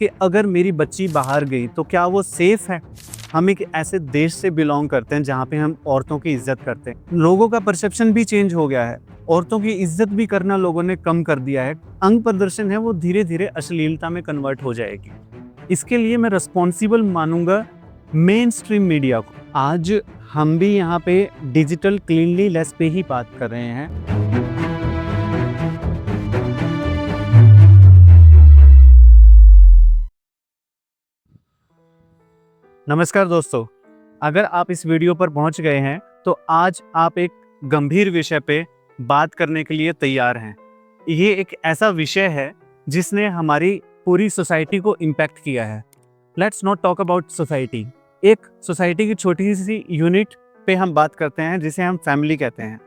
कि अगर मेरी बच्ची बाहर गई तो क्या वो सेफ है। हम एक ऐसे देश से बिलोंग करते हैं जहाँ पे हम औरतों की इज्जत करते हैं। लोगों का परसेप्शन भी चेंज हो गया है, औरतों की इज्जत भी करना लोगों ने कम कर दिया है। अंग प्रदर्शन है वो धीरे धीरे अश्लीलता में कन्वर्ट हो जाएगी। इसके लिए मैं रिस्पॉन्सिबल मानूंगा मेन स्ट्रीम मीडिया को। आज हम भी यहाँ पे डिजिटल क्लीनलीनेस पे ही बात कर रहे हैं। नमस्कार दोस्तों, अगर आप इस वीडियो पर पहुंच गए हैं तो आज आप एक गंभीर विषय पे बात करने के लिए तैयार हैं। ये एक ऐसा विषय है जिसने हमारी पूरी सोसाइटी को इम्पैक्ट किया है। Let's not talk about society. एक सोसाइटी की छोटी सी यूनिट पे हम बात करते हैं जिसे हम फैमिली कहते हैं।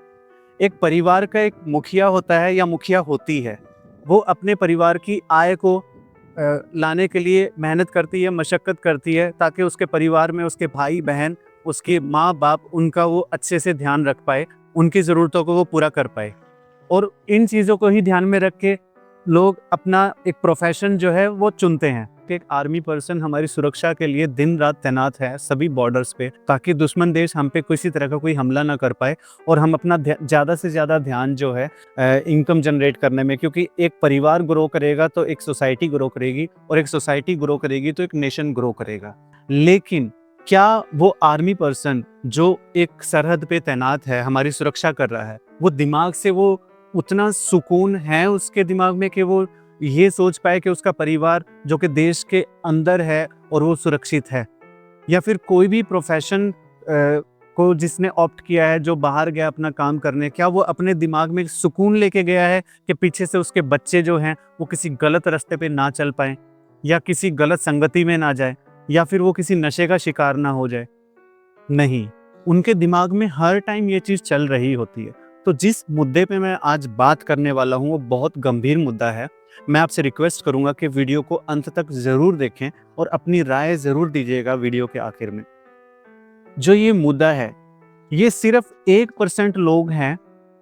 एक परिवार का एक मुखिया होता है या मुखिया होती है। वो अपने परिवार की आय को लाने के लिए मेहनत करती है, मशक्क़त करती है ताकि उसके परिवार में उसके भाई बहन, उसके माँ बाप, उनका वो अच्छे से ध्यान रख पाए, उनकी ज़रूरतों को वो पूरा कर पाए। और इन चीज़ों को ही ध्यान में रख के लोग अपना एक प्रोफेशन जो है वो चुनते हैं। एक आर्मी पर्सन हमारी सुरक्षा के लिए दिन रात तैनात है सभी बॉर्डर्स पे, ताकि दुश्मन देश हम पे किसी तरह का कोई हमला ना कर पाए और हम अपना ज़्यादा से ज़्यादा ध्यान जो है इनकम जनरेट करने में, क्योंकि एक परिवार ग्रो करेगा तो एक सोसाइटी ग्रो करेगी और एक सोसाइटी ग्रो करेगी तो एक नेशन ग्रो करेगा। लेकिन क्या वो आर्मी पर्सन जो एक सरहद पे तैनात है, हमारी सुरक्षा कर रहा है, वो दिमाग से वो उतना सुकून है उसके दिमाग में कि वो ये सोच पाए कि उसका परिवार जो कि देश के अंदर है और वो सुरक्षित है? या फिर कोई भी प्रोफेशन को जिसने ऑप्ट किया है, जो बाहर गया अपना काम करने, क्या वो अपने दिमाग में सुकून लेके गया है कि पीछे से उसके बच्चे जो हैं वो किसी गलत रास्ते पे ना चल पाए या किसी गलत संगति में ना जाए या फिर वो किसी नशे का शिकार ना हो जाए? नहीं, उनके दिमाग में हर टाइम ये चीज़ चल रही होती है। तो जिस मुद्दे पे मैं आज बात करने वाला हूँ वो बहुत गंभीर मुद्दा है। मैं आपसे रिक्वेस्ट करूँगा कि वीडियो को अंत तक ज़रूर देखें और अपनी राय ज़रूर दीजिएगा वीडियो के आखिर में। जो ये मुद्दा है, ये सिर्फ 1% लोग हैं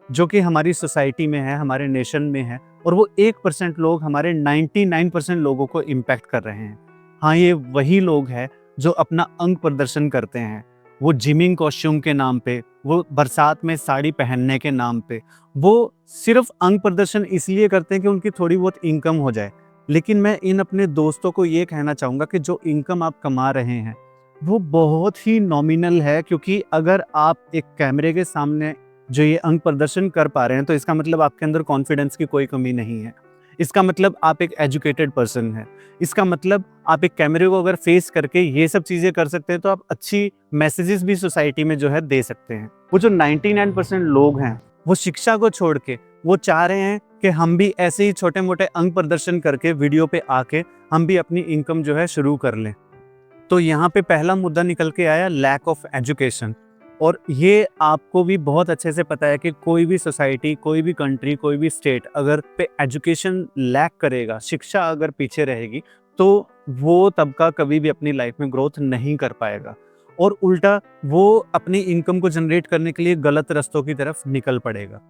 जो कि हमारी सोसाइटी में है, हमारे नेशन में है, और वो 1% लोग हमारे 99% लोगों को इम्पैक्ट कर रहे हैं। हाँ, ये वही लोग हैं जो अपना अंग प्रदर्शन करते हैं। वो जिमिंग कॉस्ट्यूम के नाम पे, वो बरसात में साड़ी पहनने के नाम पे, वो सिर्फ अंग प्रदर्शन इसलिए करते हैं कि उनकी थोड़ी बहुत इनकम हो जाए। लेकिन मैं इन अपने दोस्तों को ये कहना चाहूँगा कि जो इनकम आप कमा रहे हैं वो बहुत ही नॉमिनल है, क्योंकि अगर आप एक कैमरे के सामने जो ये अंग प्रदर्शन कर पा रहे हैं तो इसका मतलब आपके अंदर कॉन्फिडेंस की कोई कमी नहीं है। इसका मतलब आप एक एजुकेटेड पर्सन हैं। इसका मतलब आप एक कैमरे को अगर फेस करके ये सब चीज़ें कर सकते हैं तो आप अच्छी मैसेजेस भी सोसाइटी में जो है दे सकते हैं। वो जो 99% लोग हैं वो शिक्षा को छोड़ के वो चाह रहे हैं कि हम भी ऐसे ही छोटे मोटे अंग प्रदर्शन करके वीडियो पे आके हम भी अपनी इनकम जो है शुरू कर लें। तो यहाँ पे पहला मुद्दा निकल के आया, लैक ऑफ एजुकेशन। और ये आपको भी बहुत अच्छे से पता है कि कोई भी सोसाइटी, कोई भी कंट्री, कोई भी स्टेट अगर पे एजुकेशन लैक करेगा, शिक्षा अगर पीछे रहेगी, तो वो तबका कभी भी अपनी लाइफ में ग्रोथ नहीं कर पाएगा और उल्टा वो अपनी इनकम को जनरेट करने के लिए गलत रास्तों की तरफ निकल पड़ेगा।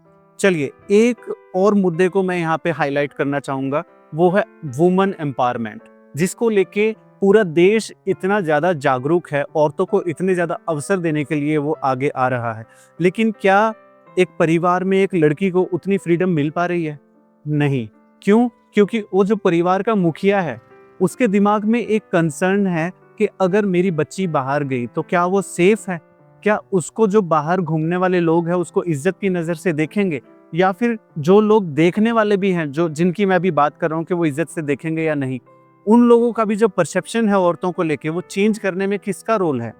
चलिए, एक और मुद्दे को मैं यहाँ पे हाईलाइट करना चाहूँगा, वो है वुमन एम्पावरमेंट, जिसको लेके पूरा देश इतना ज़्यादा जागरूक है, औरतों को इतने ज़्यादा अवसर देने के लिए वो आगे आ रहा है। लेकिन क्या एक परिवार में एक लड़की को उतनी फ्रीडम मिल पा रही है? नहीं। क्यों? क्योंकि वो जो परिवार का मुखिया है उसके दिमाग में एक कंसर्न है कि अगर मेरी बच्ची बाहर गई तो क्या वो सेफ है? क्या उसको जो बाहर घूमने वाले लोग हैं उसको इज्जत की नज़र से देखेंगे, या फिर जो लोग देखने वाले भी हैं, जो जिनकी मैं अभी बात कर रहा हूँ कि वो इज्जत से देखेंगे या नहीं, उन लोगों का भी जो परसेप्शन है औरतों को लेके वो चेंज करने में किसका रोल है?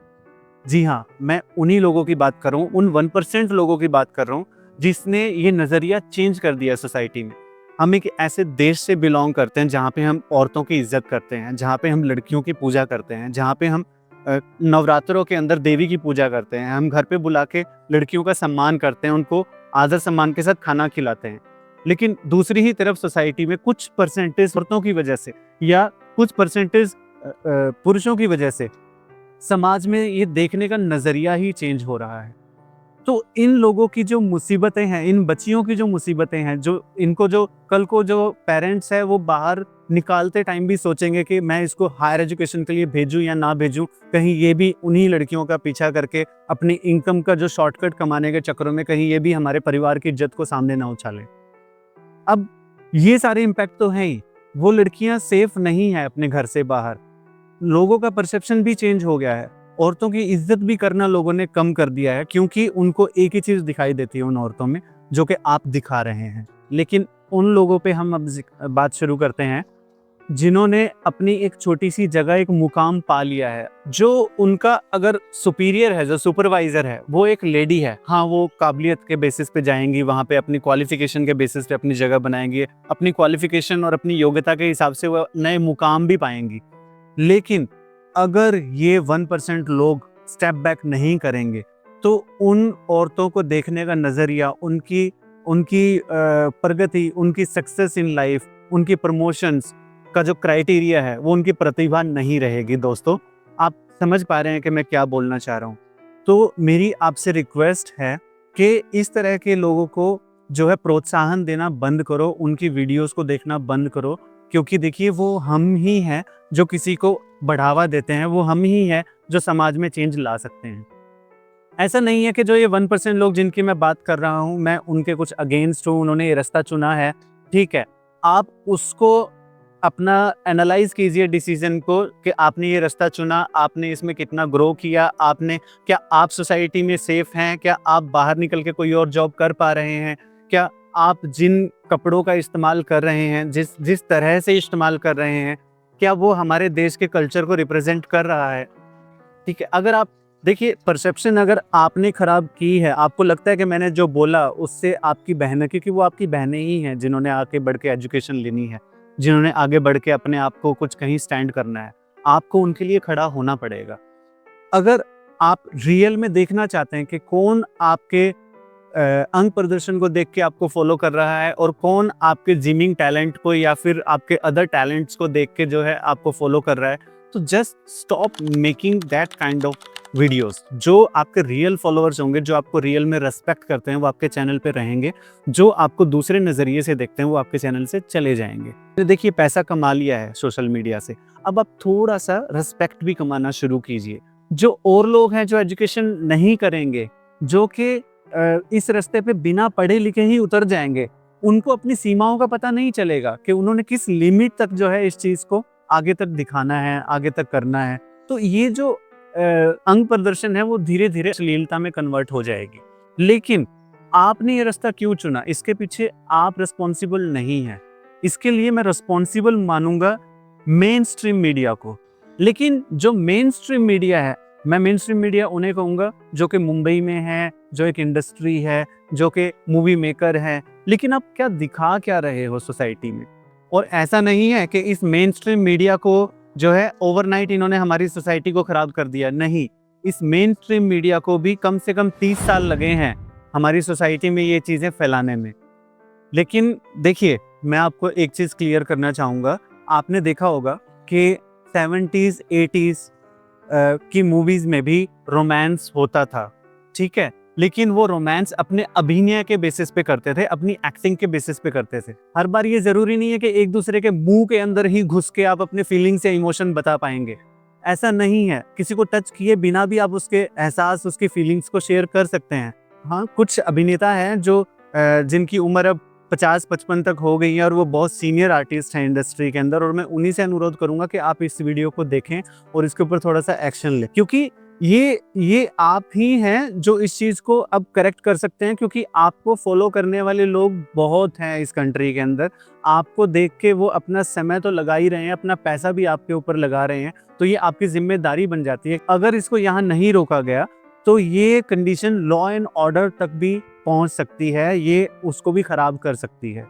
जी हाँ, मैं उन्हीं लोगों की बात कर रहा हूँ, उन 1% लोगों की बात कर रहा हूँ जिसने ये नज़रिया चेंज कर दिया सोसाइटी में। हम एक ऐसे देश से बिलोंग करते हैं जहाँ पे हम औरतों की इज्जत करते हैं, जहाँ पे हम लड़कियों की पूजा करते हैं, जहाँ पे हम नवरात्रों के अंदर देवी की पूजा करते हैं, हम घर पे बुला के लड़कियों का सम्मान करते हैं, उनको आदर सम्मान के साथ खाना खिलाते हैं। लेकिन दूसरी ही तरफ सोसाइटी में कुछ परसेंटेज औरतों की वजह से या कुछ परसेंटेज पुरुषों की वजह से समाज में ये देखने का नज़रिया ही चेंज हो रहा है। तो इन लोगों की जो मुसीबतें हैं, इन बच्चियों की जो मुसीबतें हैं, जो इनको जो कल को जो पेरेंट्स है वो बाहर निकालते टाइम भी सोचेंगे कि मैं इसको हायर एजुकेशन के लिए भेजूं या ना भेजूं, कहीं ये भी उन्हीं लड़कियों का पीछा करके अपनी इनकम का जो शॉर्टकट कमाने के चक्करों में कहीं ये भी हमारे परिवार की इज्जत को सामने ना उछाले। अब ये सारे इम्पैक्ट तो हैं ही, वो लड़कियां सेफ नहीं है अपने घर से बाहर, लोगों का परसेप्शन भी चेंज हो गया है, औरतों की इज्जत भी करना लोगों ने कम कर दिया है, क्योंकि उनको एक ही चीज दिखाई देती है उन औरतों में जो कि आप दिखा रहे हैं। लेकिन उन लोगों पे हम अब बात शुरू करते हैं जिन्होंने अपनी एक छोटी सी जगह एक मुकाम पा लिया है, जो उनका अगर सुपीरियर है, जो सुपरवाइजर है वो एक लेडी है। हाँ, वो काबिलियत के बेसिस पे जाएंगी, वहाँ पे अपनी क्वालिफिकेशन के बेसिस पे अपनी जगह बनाएंगी, अपनी क्वालिफिकेशन और अपनी योग्यता के हिसाब से वो नए मुकाम भी पाएंगी। लेकिन अगर ये 1% लोग स्टेप बैक नहीं करेंगे तो उन औरतों को देखने का नजरिया, उनकी उनकी प्रगति, उनकी सक्सेस इन लाइफ, उनकी प्रमोशंस का जो क्राइटेरिया है वो उनकी प्रतिभा नहीं रहेगी। दोस्तों, आप समझ पा रहे हैं कि मैं क्या बोलना चाह रहा हूँ। तो मेरी आपसे रिक्वेस्ट है कि इस तरह के लोगों को जो है प्रोत्साहन देना बंद करो, उनकी वीडियोस को देखना बंद करो, क्योंकि देखिए वो हम ही हैं जो किसी को बढ़ावा देते हैं, वो हम ही हैं जो समाज में चेंज ला सकते हैं। ऐसा नहीं है कि जो ये 1% लोग जिनकी मैं बात कर रहा हूँ मैं उनके कुछ अगेंस्ट हूँ, उन्होंने ये रास्ता चुना है, ठीक है। आप उसको अपना एनालाइज कीजिए डिसीजन को कि आपने ये रास्ता चुना, आपने इसमें कितना ग्रो किया, आपने क्या आप सोसाइटी में सेफ हैं, क्या आप बाहर निकल के कोई और जॉब कर पा रहे हैं, क्या आप जिन कपड़ों का इस्तेमाल कर रहे हैं, जिस तरह से इस्तेमाल कर रहे हैं, क्या वो हमारे देश के कल्चर को रिप्रेजेंट कर रहा है, ठीक है। अगर आप देखिए, परसेप्शन अगर आपने खराब की है, आपको लगता है कि मैंने जो बोला उससे आपकी बहनें, क्योंकि वो आपकी बहनें ही हैं जिन्होंने आगे बढ़ के एजुकेशन लेनी है, जिन्होंने आगे बढ़ के अपने आप को कुछ कहीं स्टैंड करना है, आपको उनके लिए खड़ा होना पड़ेगा। अगर आप रियल में देखना चाहते हैं कि कौन आपके अंग प्रदर्शन को देख के आपको फॉलो कर रहा है और कौन आपके जिमिंग टैलेंट को या फिर आपके अदर टैलेंट्स को देख के जो है आपको फॉलो कर रहा है, तो just stop making that kind of videos. जो आपके रियल फॉलोअर्स होंगे, जो आपको रियल में रेस्पेक्ट करते हैं, वो आपके चैनल पे रहेंगे, जो आपको दूसरे नजरिए से देखते हैं वो आपके चैनल से चले जाएंगे। तो देखिए, पैसा कमा लिया है सोशल मीडिया से, अब आप थोड़ा सा रेस्पेक्ट भी कमाना शुरू कीजिए। जो और लोग हैं जो एजुकेशन नहीं करेंगे, जो कि इस रास्ते पे बिना पढ़े लिखे ही उतर जाएंगे, उनको अपनी सीमाओं का पता नहीं चलेगा कि उन्होंने किस लिमिट तक जो है इस चीज को आगे तक दिखाना है, आगे तक करना है। तो ये जो अंग प्रदर्शन है वो धीरे धीरे अश्लीलता में कन्वर्ट हो जाएगी। लेकिन आपने ये रास्ता क्यों चुना, इसके पीछे आप रिस्पॉन्सिबल नहीं है। इसके लिए मैं रिस्पॉन्सिबल मानूंगा मेन स्ट्रीम मीडिया को। लेकिन जो मेन स्ट्रीम मीडिया है, मैं मेन स्ट्रीम मीडिया उन्हें कहूंगा जो कि मुंबई में है, जो एक इंडस्ट्री है, जो कि मूवी मेकर है, लेकिन आप क्या दिखा क्या रहे हो सोसाइटी में। और ऐसा नहीं है कि इस मेन स्ट्रीम मीडिया को जो है ओवरनाइट इन्होंने हमारी सोसाइटी को खराब कर दिया, नहीं। इस मेन स्ट्रीम मीडिया को भी कम से कम 30 साल लगे हैं हमारी सोसाइटी में ये चीजें फैलाने में। लेकिन देखिए, मैं आपको एक चीज क्लियर करना चाहूंगा, आपने देखा होगा कि 70s 80s की मूवीज में भी रोमांस होता था, ठीक है, लेकिन वो रोमांस अपने अभिनय के बेसिस पे करते थे, अपनी एक्टिंग के बेसिस पे करते थे। हर बार ये जरूरी नहीं है कि एक दूसरे के मुंह के अंदर ही घुस के आप अपने फीलिंग्स या इमोशन बता पाएंगे, ऐसा नहीं है। किसी को टच किए बिना भी आप उसके एहसास, उसकी फीलिंग्स को शेयर कर सकते हैं। हाँ, कुछ अभिनेता हैं जो जिनकी उम्र अब 50-55 तक हो गई है और वो बहुत सीनियर आर्टिस्ट हैं इंडस्ट्री के अंदर, और मैं उन्हीं से अनुरोध करूंगा कि आप इस वीडियो को देखें और इसके ऊपर थोड़ा सा एक्शन लें, क्योंकि ये आप ही हैं जो इस चीज को अब करेक्ट कर सकते हैं। क्योंकि आपको फॉलो करने वाले लोग बहुत हैं इस कंट्री के अंदर, आपको देख के वो अपना समय तो लगा ही रहे हैं, अपना पैसा भी आपके ऊपर लगा रहे हैं, तो ये आपकी जिम्मेदारी बन जाती है। अगर इसको यहाँ नहीं रोका गया तो ये कंडीशन लॉ एंड ऑर्डर तक भी पहुंच सकती है, ये उसको भी खराब कर सकती है।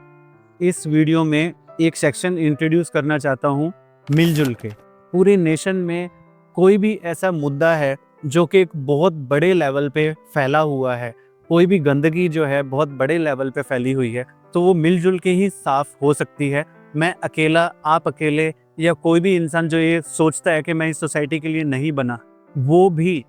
इस वीडियो में एक सेक्शन इंट्रोड्यूस करना चाहता हूँ, मिलजुल के। पूरे नेशन में कोई भी ऐसा मुद्दा है जो कि एक बहुत बड़े लेवल पे फैला हुआ है, कोई भी गंदगी जो है बहुत बड़े लेवल पे फैली हुई है, तो वो मिलजुल के ही साफ हो सकती है। मैं अकेला, आप अकेले, या कोई भी इंसान जो ये सोचता है कि मैं इस सोसाइटी के लिए नहीं बना, वो भी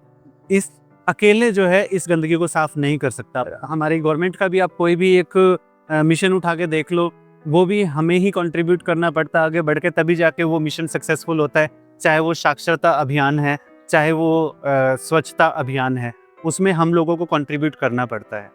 इस अकेले जो है इस गंदगी को साफ नहीं कर सकता। हमारी गवर्नमेंट का भी आप कोई भी एक मिशन उठा के देख लो, वो भी हमें ही कंट्रीब्यूट करना पड़ता है आगे बढ़ के, तभी जाके वो मिशन सक्सेसफुल होता है। चाहे वो साक्षरता अभियान है, चाहे वो स्वच्छता अभियान है, उसमें हम लोगों को कंट्रीब्यूट करना पड़ता है।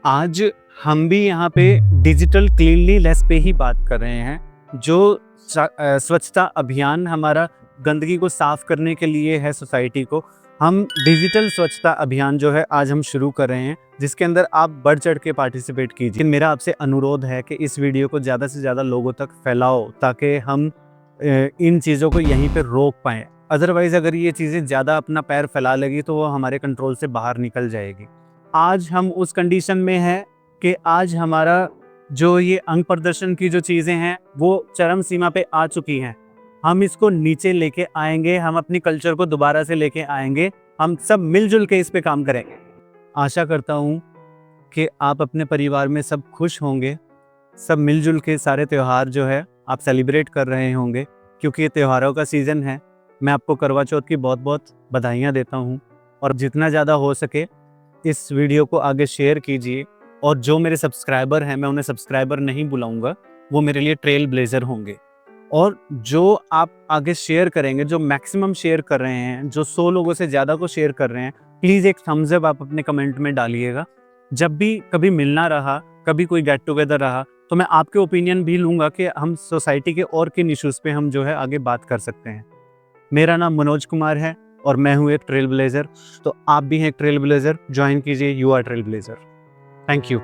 आज हम भी यहाँ पे डिजिटल क्लीनलीनेस पे ही बात कर रहे हैं। जो स्वच्छता अभियान हमारा गंदगी को साफ करने के लिए है सोसाइटी को, हम डिजिटल स्वच्छता अभियान जो है आज हम शुरू कर रहे हैं, जिसके अंदर आप बढ़ चढ़ के पार्टिसिपेट कीजिए। मेरा आपसे अनुरोध है कि इस वीडियो को ज़्यादा से ज़्यादा लोगों तक फैलाओ, ताकि हम इन चीज़ों को यहीं पे रोक पाएँ। अदरवाइज़ अगर ये चीज़ें ज़्यादा अपना पैर फैला लेगी तो वो हमारे कंट्रोल से बाहर निकल जाएगी। आज हम उस कंडीशन में हैं कि आज हमारा जो ये अंग प्रदर्शन की जो चीज़ें हैं वो चरम सीमा पे आ चुकी हैं। हम इसको नीचे लेके आएंगे, हम अपनी कल्चर को दोबारा से लेके आएंगे, हम सब मिलजुल के इस पे काम करेंगे। आशा करता हूँ कि आप अपने परिवार में सब खुश होंगे, सब मिलजुल के सारे त्यौहार जो है आप सेलिब्रेट कर रहे होंगे, क्योंकि ये त्योहारों का सीज़न है। मैं आपको करवा चौथ की बहुत बहुत बधाइयाँ देता हूँ, और जितना ज़्यादा हो सके इस वीडियो को आगे शेयर कीजिए। और जो मेरे सब्सक्राइबर हैं, मैं उन्हें सब्सक्राइबर नहीं बुलाऊंगा, वो मेरे लिए ट्रेल ब्लेजर होंगे। और जो आप आगे शेयर करेंगे, जो मैक्सिमम शेयर कर रहे हैं, जो 100 लोगों से ज़्यादा को शेयर कर रहे हैं, प्लीज़ एक थम्स अप आप अपने कमेंट में डालिएगा। जब भी कभी मिलना रहा, कभी कोई गेट टुगेदर रहा, तो मैं आपके ओपिनियन भी लूँगा कि हम सोसाइटी के और किन इश्यूज़ पे हम जो है आगे बात कर सकते हैं। मेरा नाम मनोज कुमार है और मैं हूँ एक ट्रेल ब्लेजर। तो आप भी हैं एक ट्रेल ब्लेजर, ज्वाइन कीजिए, you are trailblazer. Thank you.